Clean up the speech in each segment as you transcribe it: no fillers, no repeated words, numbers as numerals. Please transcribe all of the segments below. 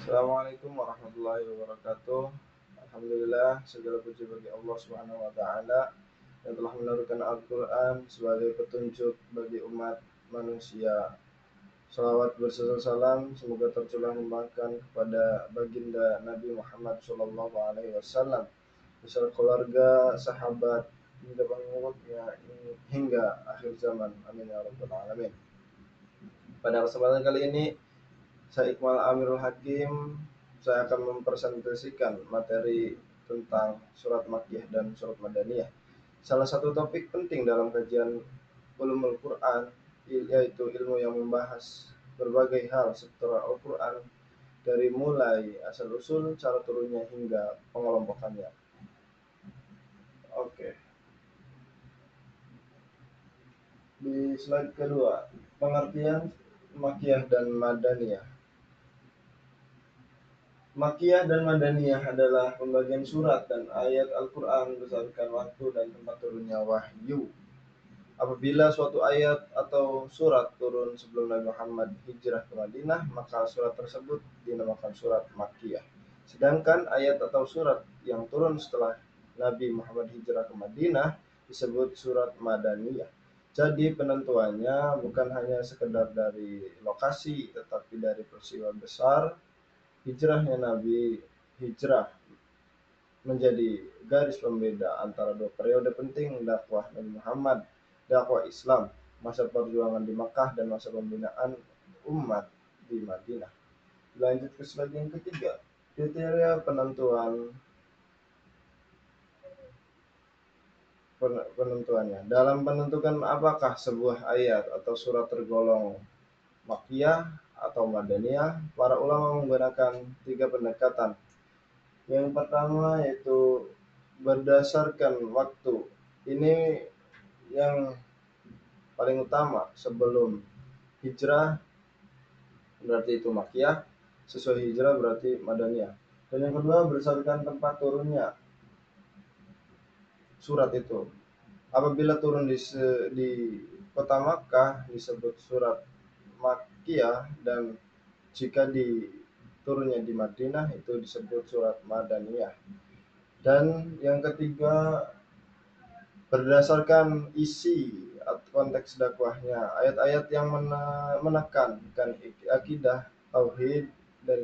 Assalamualaikum warahmatullahi wabarakatuh. Alhamdulillah, segala puji bagi Allah Subhanahu wa taala yang telah menurunkan Al-Qur'an sebagai petunjuk bagi umat manusia. Salawat berserta salam semoga tercurah limpahkan kepada baginda Nabi Muhammad sallallahu alaihi wasallam beserta keluarga, sahabat hingga pengikutnya hingga akhir zaman. Amin ya rabbal alamin. Pada kesempatan kali ini saya Iqmal Amirul Hakim, saya akan mempresentasikan materi tentang surat Makkiyah dan surat Madaniyah. Salah satu topik penting dalam kajian ulumul Quran yaitu ilmu yang membahas berbagai hal seputar Al-Quran dari mulai asal-usul, cara turunnya hingga pengelompokannya. Oke, di slide kedua, pengertian Makkiyah dan Madaniyah. Makkiyah dan Madaniyah adalah pembagian surat dan ayat Al-Quran berdasarkan waktu dan tempat turunnya wahyu. Apabila suatu ayat atau surat turun sebelum Nabi Muhammad hijrah ke Madinah, maka surat tersebut dinamakan surat Makkiyah. Sedangkan ayat atau surat yang turun setelah Nabi Muhammad hijrah ke Madinah disebut surat Madaniyah. Jadi penentuannya bukan hanya sekedar dari lokasi, tetapi dari peristiwa besar hijrahnya Nabi. Hijrah menjadi garis pembeda antara dua periode penting dakwah Nabi Muhammad, dakwah Islam, masa perjuangan di Makkah dan masa pembinaan umat di Madinah. Lanjut ke slide yang ketiga, kriteria penentuannya. Dalam penentukan apakah sebuah ayat atau surat tergolong Makkiyah atau Madaniyah, para ulama menggunakan tiga pendekatan. Yang pertama yaitu berdasarkan waktu. Ini yang paling utama, sebelum hijrah berarti itu Makkiyah, sesuai hijrah berarti Madaniyah. Dan yang kedua berdasarkan tempat turunnya surat itu. Apabila turun di kota Makkah disebut surat Makkiyah, dan jika turunnya di Madinah itu disebut surat Madaniyah. Dan yang ketiga berdasarkan isi atau konteks dakwahnya, ayat-ayat yang menekankan akidah, tauhid, dan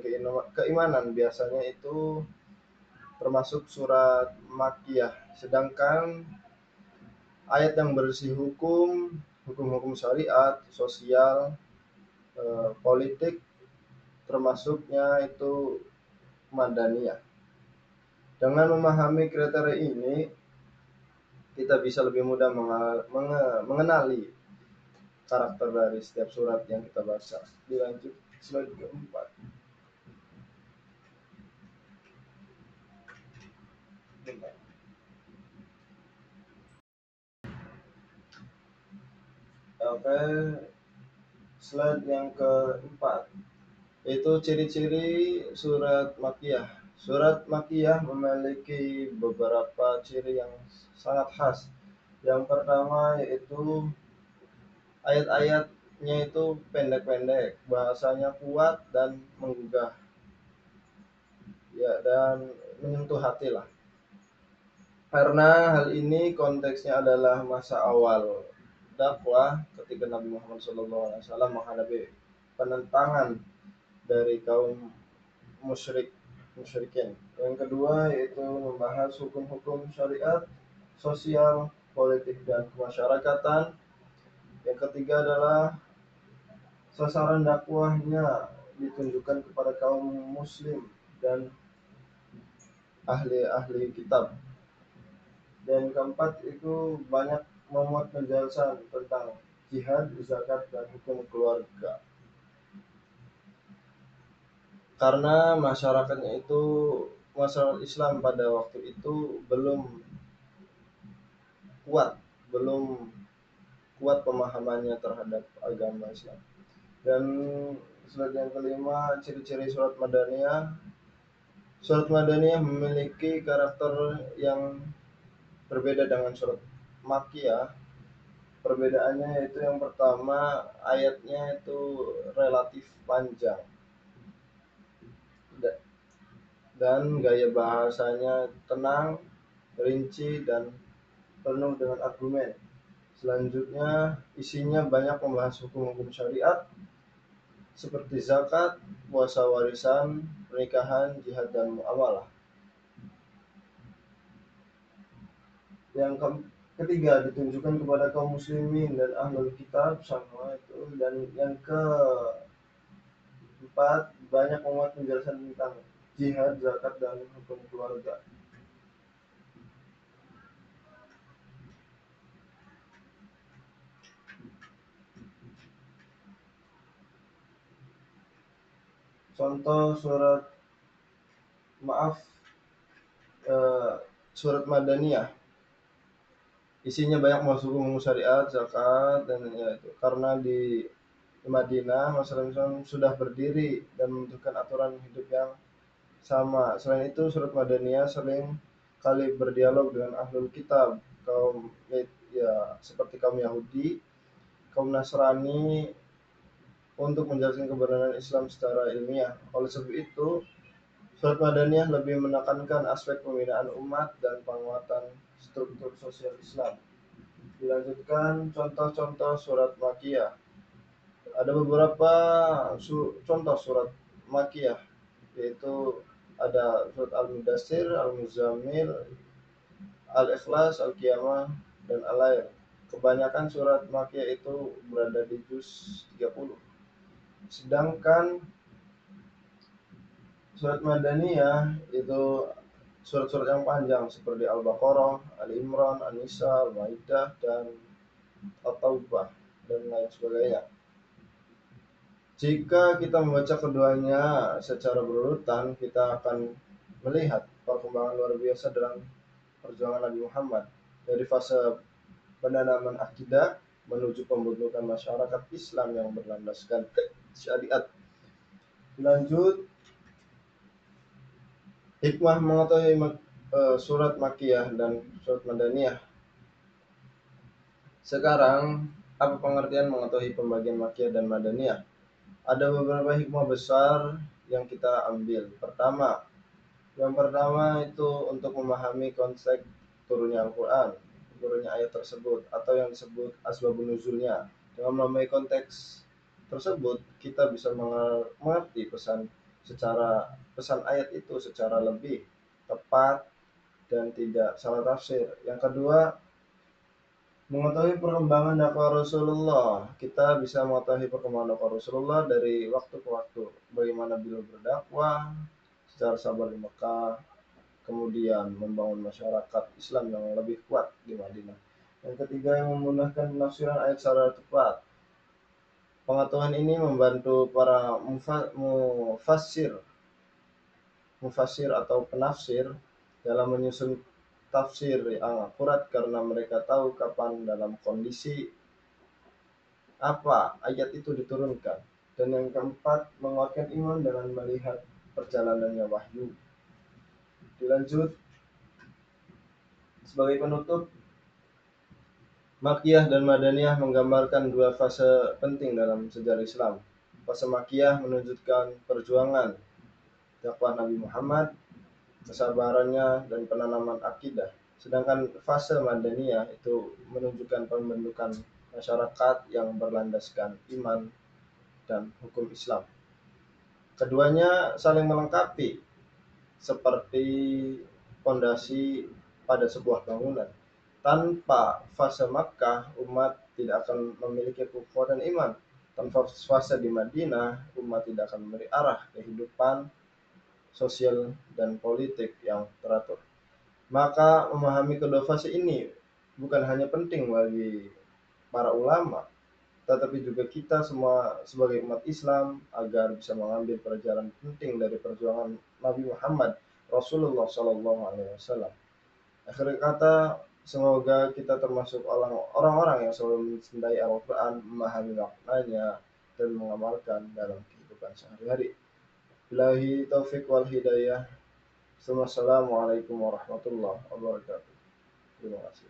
keimanan biasanya itu termasuk surat Makkiyah. Sedangkan ayat yang berisi hukum-hukum syariat, sosial, politik, termasuknya itu Madaniyah. Dengan memahami kriteria ini, kita bisa lebih mudah mengenali karakter dari setiap surat yang kita baca. Dilanjut slide keempat. Oke, slide yang keempat, itu ciri-ciri surat Makkiyah. Surat Makkiyah memiliki beberapa ciri yang sangat khas. Yang pertama yaitu ayat-ayatnya itu pendek-pendek, bahasanya kuat dan menggugah, ya, dan menyentuh hati lah. Karena hal ini konteksnya adalah masa awal dakwah ketika Nabi Muhammad SAW menghadapi penentangan dari kaum musyrikin. Yang kedua yaitu membahas hukum-hukum syariat, sosial, politik, dan kemasyarakatan. Yang ketiga adalah sasaran dakwahnya ditunjukkan kepada kaum muslim dan ahli-ahli kitab. Dan keempat itu banyak memuat penjelasan tentang jihad, zakat, dan hukum keluarga. Karena masyarakatnya itu, masyarakat Islam pada waktu itu belum kuat pemahamannya terhadap agama Islam. Dan slide yang kelima, ciri-ciri surat Madaniyah. Surat Madaniyah memiliki karakter yang berbeda dengan surat Makkiyah. Perbedaannya yaitu yang pertama, ayatnya itu relatif panjang. dan gaya bahasanya tenang, rinci, dan penuh dengan argumen. Selanjutnya, isinya banyak membahas hukum-hukum syariat seperti zakat, puasa warisan, pernikahan, jihad, dan muamalah. Yang ketiga, ditunjukkan kepada kaum muslimin dan ahlul kitab sama itu. Dan yang keempat, banyak memuat penjelasan tentang jihad, zakat, dan hukum keluarga. Contoh maaf eh, surat Madaniyah, isinya banyak masuk hukum syariat, zakat, dan ya itu karena di Madinah masyarakat Islam sudah berdiri dan membutuhkan aturan hidup yang sama. Selain itu, surat Madaniyah sering kali berdialog dengan ahlul kitab, kaum ya seperti kaum Yahudi, kaum Nasrani, untuk menjelaskan kebenaran Islam secara ilmiah. Oleh sebab itu, surat Madaniyah lebih menekankan aspek pembinaan umat dan penguatan struktur sosial Islam. Dilanjutkan contoh-contoh surat Makkiyah. Ada beberapa contoh surat Makkiyah, yaitu ada surat Al-Mudassir, Al-Muzammil, Al-Ikhlas, Al-Qiyamah, dan Al-Lail. Kebanyakan surat Makkiyah itu berada di juz 30. Sedangkan surat Madaniyah itu surat-surat yang panjang seperti Al-Baqarah, Al-Imran, An-Nisa, Al-Maidah, dan At-Taubah, dan lain sebagainya. Jika kita membaca keduanya secara berurutan, kita akan melihat perkembangan luar biasa dalam perjuangan Nabi Muhammad dari fase penanaman akidah menuju pembentukan masyarakat Islam yang berlandaskan syariat. Lanjut, hikmah mengetahui surat Makkiyah dan surat Madaniyah. Sekarang, apa pengertian mengetahui pembagian Makkiyah dan Madaniyah? Ada beberapa hikmah besar yang kita ambil. Yang pertama itu untuk memahami konsep turunnya Al-Quran, turunnya ayat tersebut, atau yang disebut asbabun nuzulnya. Dengan memahami konteks tersebut, kita bisa mengerti pesan ayat itu secara lebih tepat dan tidak salah tafsir. Yang kedua, mengetahui perkembangan dakwah Rasulullah. Kita bisa mengetahui perkembangan dakwah Rasulullah dari waktu ke waktu. Bagaimana beliau berdakwah secara sabar di Mekah, kemudian membangun masyarakat Islam yang lebih kuat di Madinah. Yang ketiga, yang memudahkan penafsiran ayat secara tepat. Pengetahuan ini membantu para mufassir atau penafsir dalam menyusun tafsir yang akurat karena mereka tahu kapan dalam kondisi apa ayat itu diturunkan. Dan yang keempat, menguatkan iman dengan melihat perjalanannya wahyu. Dilanjut, sebagai penutup, Makkiyah dan Madaniyah menggambarkan dua fase penting dalam sejarah Islam. Fase Makkiyah menunjukkan perjuangan dakwah Nabi Muhammad, kesabarannya, dan penanaman akidah. Sedangkan fase Madaniyah itu menunjukkan pembentukan masyarakat yang berlandaskan iman dan hukum Islam. Keduanya saling melengkapi seperti fondasi pada sebuah bangunan. Tanpa fase Makkah, umat tidak akan memiliki kekuatan iman. Tanpa fase di Madinah, umat tidak akan memberi arah kehidupan sosial dan politik yang teratur. Maka memahami kedua fase ini bukan hanya penting bagi para ulama, tetapi juga kita semua sebagai umat Islam agar bisa mengambil pelajaran penting dari perjuangan Nabi Muhammad Rasulullah Shallallahu Alaihi Wasallam. Akhir kata, semoga kita termasuk orang-orang yang selalu mencintai Al-Quran, memahami maknanya, dan mengamalkan dalam kehidupan sehari-hari. Billahi taufik wal hidayah. Assalamualaikum warahmatullahi wabarakatuh. Terima kasih.